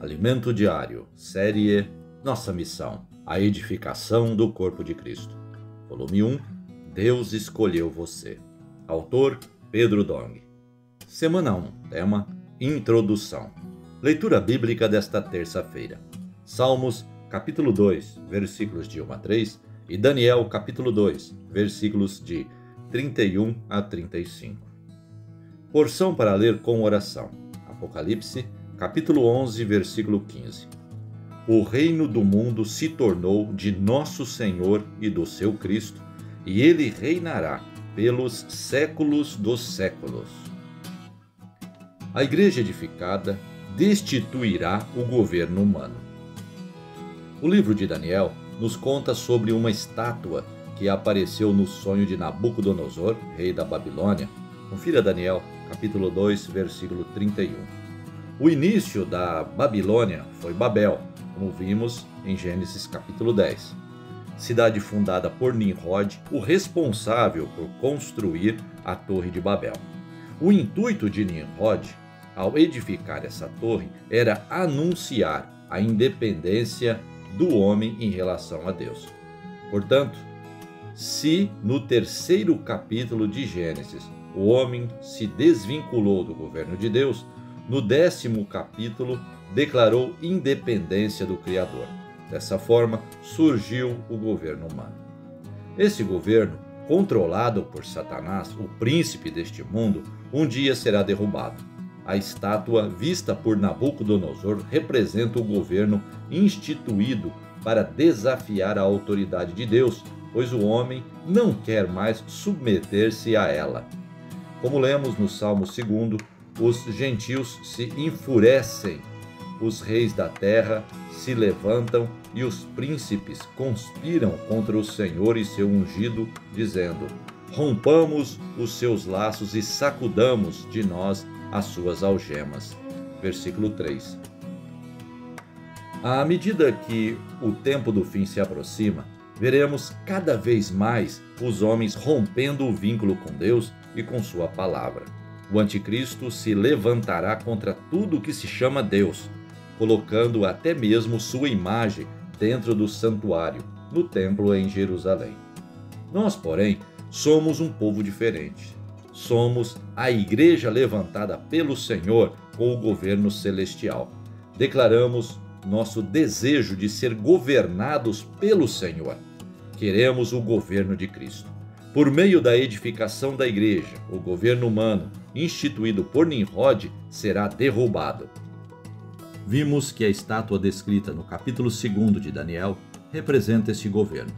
Alimento Diário, série Nossa Missão, a edificação do corpo de Cristo. Volume 1, Deus escolheu você. Autor, Pedro Dong. Semana 1, tema, Introdução. Leitura bíblica desta terça-feira. Salmos, capítulo 2, versículos de 1 a 3 e Daniel, capítulo 2, versículos de 31 a 35. Porção para ler com oração. Apocalipse, capítulo 11, versículo 15. O reino do mundo se tornou de nosso Senhor e do seu Cristo, e ele reinará pelos séculos dos séculos. A igreja edificada destituirá o governo humano. O livro de Daniel nos conta sobre uma estátua que apareceu no sonho de Nabucodonosor, rei da Babilônia. Confira Daniel, capítulo 2, versículo 31. O início da Babilônia foi Babel, como vimos em Gênesis capítulo 10. Cidade fundada por Nimrod, o responsável por construir a Torre de Babel. O intuito de Nimrod, ao edificar essa torre, era anunciar a independência do homem em relação a Deus. Portanto, se no terceiro capítulo de Gênesis o homem se desvinculou do governo de Deus, no 10º capítulo declarou independência do Criador. Dessa forma, surgiu o governo humano. Esse governo, controlado por Satanás, o príncipe deste mundo, um dia será derrubado. A estátua vista por Nabucodonosor representa o governo instituído para desafiar a autoridade de Deus, pois o homem não quer mais submeter-se a ela. Como lemos no Salmo 2, os gentios se enfurecem, os reis da terra se levantam e os príncipes conspiram contra o Senhor e seu ungido, dizendo: rompamos os seus laços e sacudamos de nós as suas algemas. Versículo 3. À medida que o tempo do fim se aproxima, veremos cada vez mais os homens rompendo o vínculo com Deus e com sua palavra. O anticristo se levantará contra tudo que se chama Deus, colocando até mesmo sua imagem dentro do santuário, no templo em Jerusalém. Nós, porém, somos um povo diferente. Somos a igreja levantada pelo Senhor com o governo celestial. Declaramos nosso desejo de ser governados pelo Senhor. Queremos o governo de Cristo. Por meio da edificação da igreja, o governo humano, instituído por Nimrod, será derrubado. Vimos que a estátua descrita no capítulo 2 de Daniel representa esse governo.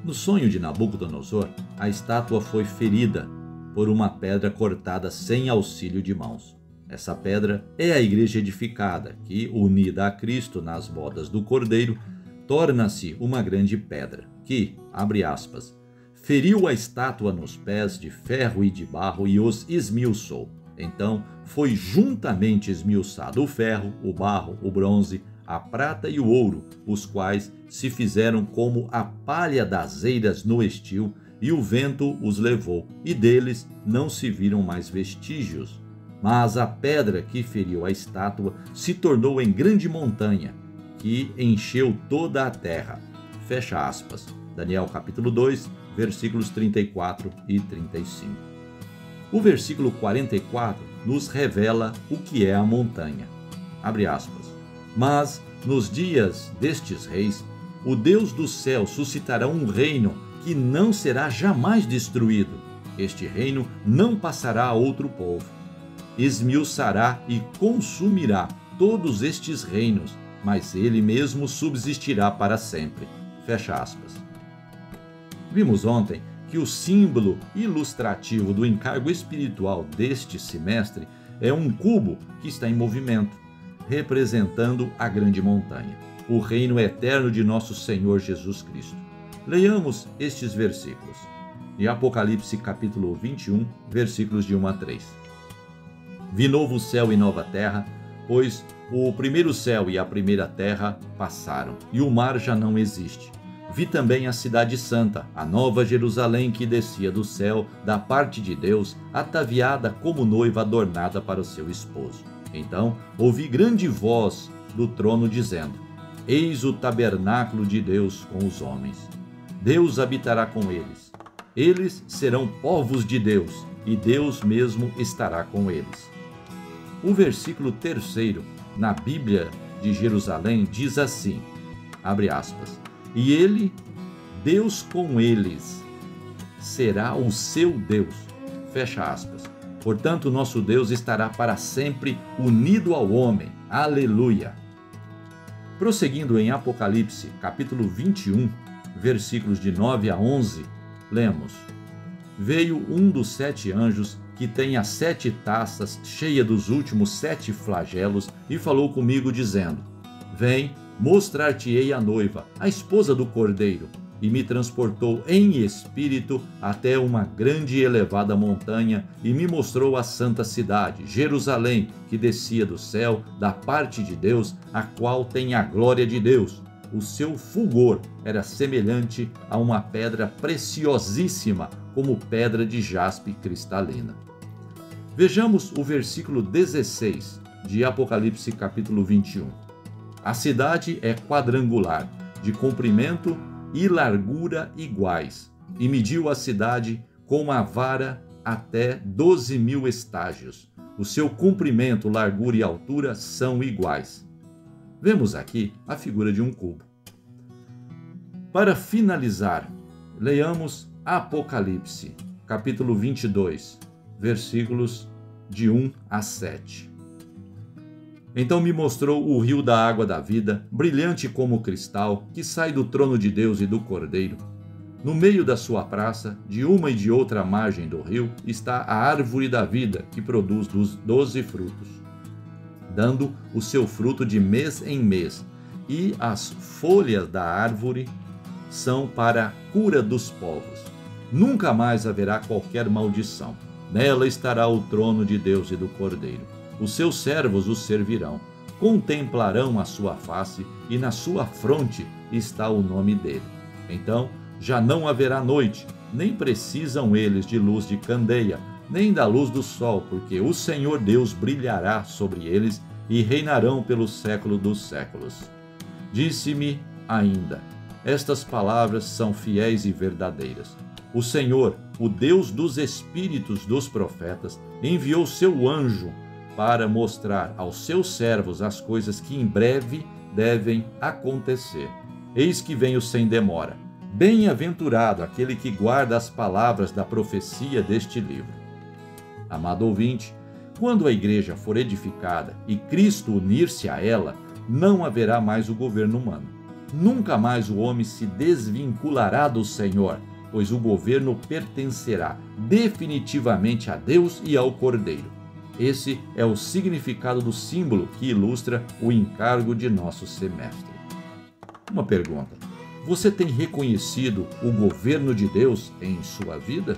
No sonho de Nabucodonosor, a estátua foi ferida por uma pedra cortada sem auxílio de mãos. Essa pedra é a igreja edificada, que, unida a Cristo nas bodas do Cordeiro, torna-se uma grande pedra, que, abre aspas, feriu a estátua nos pés de ferro e de barro e os esmiuçou. Então foi juntamente esmiuçado o ferro, o barro, o bronze, a prata e o ouro, os quais se fizeram como a palha das eiras no estio, e o vento os levou, e deles não se viram mais vestígios. Mas a pedra que feriu a estátua se tornou em grande montanha, que encheu toda a terra. Fecha aspas. Daniel capítulo 2, versículos 34 e 35. O versículo 44 nos revela o que é a montanha. Abre aspas. Mas, nos dias destes reis, o Deus do céu suscitará um reino que não será jamais destruído. Este reino não passará a outro povo. Esmiuçará e consumirá todos estes reinos, mas ele mesmo subsistirá para sempre. Fecha aspas. Vimos ontem que o símbolo ilustrativo do encargo espiritual deste semestre é um cubo que está em movimento, representando a grande montanha, o reino eterno de nosso Senhor Jesus Cristo. Leiamos estes versículos. Em Apocalipse capítulo 21, versículos de 1 a 3. Vi novo céu e nova terra, pois o primeiro céu e a primeira terra passaram, e o mar já não existe. Vi também a cidade santa, a nova Jerusalém que descia do céu, da parte de Deus, ataviada como noiva adornada para o seu esposo. Então ouvi grande voz do trono, dizendo: Eis o tabernáculo de Deus com os homens. Deus habitará com eles. Eles serão povos de Deus, e Deus mesmo estará com eles. O versículo 3 na Bíblia de Jerusalém diz assim, abre aspas, e ele, Deus com eles, será o seu Deus, fecha aspas. Portanto, nosso Deus estará para sempre unido ao homem. Aleluia! Prosseguindo em Apocalipse, capítulo 21, versículos de 9 a 11, lemos: Veio um dos 7 anjos que tem as 7 taças cheia dos últimos 7 flagelos e falou comigo dizendo: Vem, mostrar-te-ei a noiva, a esposa do Cordeiro. E me transportou em espírito até uma grande e elevada montanha e me mostrou a santa cidade, Jerusalém, que descia do céu, da parte de Deus, a qual tem a glória de Deus. O seu fulgor era semelhante a uma pedra preciosíssima, como pedra de jaspe cristalina. Vejamos o versículo 16 de Apocalipse capítulo 21. A cidade é quadrangular, de comprimento e largura iguais, e mediu a cidade com uma vara até 12.000 estágios. O seu comprimento, largura e altura são iguais. Vemos aqui a figura de um cubo. Para finalizar, leiamos Apocalipse, capítulo 22, versículos de 1 a 7. Então me mostrou o rio da água da vida, brilhante como cristal, que sai do trono de Deus e do Cordeiro. No meio da sua praça, de uma e de outra margem do rio, está a árvore da vida, que produz dos 12 frutos, dando o seu fruto de mês em mês, e as folhas da árvore são para a cura dos povos. Nunca mais haverá qualquer maldição. Nela estará o trono de Deus e do Cordeiro. Os seus servos o servirão, contemplarão a sua face, e na sua fronte está o nome dele. Então já não haverá noite, nem precisam eles de luz de candeia, nem da luz do sol, porque o Senhor Deus brilhará sobre eles e reinarão pelo século dos séculos. Disse-me ainda: estas palavras são fiéis e verdadeiras. O Senhor, o Deus dos espíritos dos profetas, enviou seu anjo para mostrar aos seus servos as coisas que em breve devem acontecer. Eis que venho sem demora. Bem-aventurado aquele que guarda as palavras da profecia deste livro. Amado ouvinte, quando a igreja for edificada e Cristo unir-se a ela, não haverá mais o governo humano. Nunca mais o homem se desvinculará do Senhor, pois o governo pertencerá definitivamente a Deus e ao Cordeiro. Esse é o significado do símbolo que ilustra o encargo de nosso semestre. Uma pergunta: você tem reconhecido o governo de Deus em sua vida?